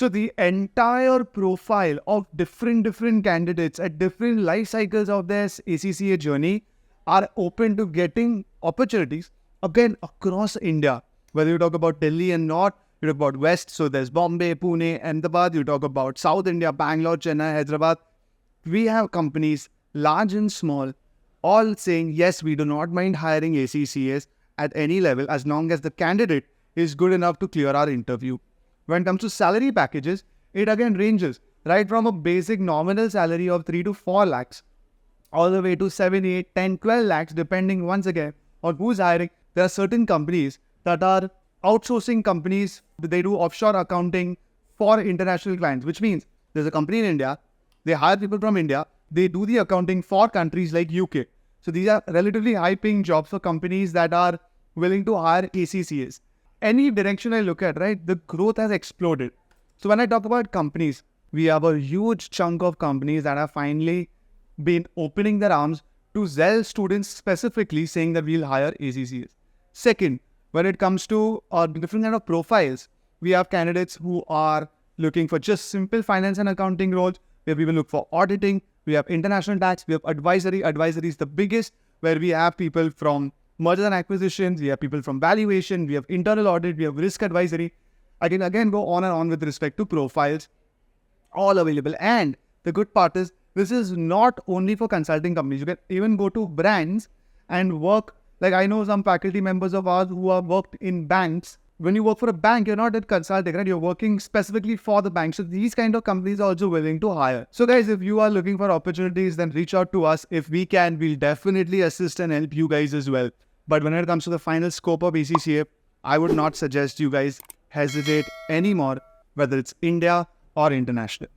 So the entire profile of different candidates at different life cycles of their ACCA journey are open to getting opportunities again across India. Whether you talk about Delhi and North, you talk about West, so there's Bombay, Pune, Ahmedabad. You talk about South India, Bangalore, Chennai, Hyderabad. We have companies, large and small, all saying, yes, we do not mind hiring ACCAs at any level as long as the candidate is good enough to clear our interview. When it comes to salary packages, it again ranges right from a basic nominal salary of 3 to 4 lakhs all the way to 7, 8, 10, 12 lakhs, depending once again on who's hiring. There are certain companies that are outsourcing companies. They do offshore accounting for international clients, which means there's a company in India. They hire people from India. They do the accounting for countries like UK. So these are relatively high-paying jobs for companies that are willing to hire ACCAs. Any direction I look at, right, the growth has exploded. So when I talk about companies, we have a huge chunk of companies that have finally been opening their arms to Zell students specifically saying that we'll hire ACCAs. Second, when it comes to different kind of profiles, we have candidates who are looking for just simple finance and accounting roles. We have people look for auditing. We have international tax. We have advisory. Advisory is the biggest, where we have people from mergers and acquisitions. We have people from valuation. We have internal audit. We have risk advisory. I can again go on and on with respect to profiles, all available. And the good part is, this is not only for consulting companies. You can even go to brands and work. Like I know some faculty members of ours who have worked in banks. When you work for a bank, you're not at consulting, right? You're working specifically for the bank. So these kind of companies are also willing to hire. So guys, if you are looking for opportunities, then reach out to us. If we can, we'll definitely assist and help you guys as well. But when it comes to the final scope of ACCA, I would not suggest you guys hesitate anymore, whether it's India or international.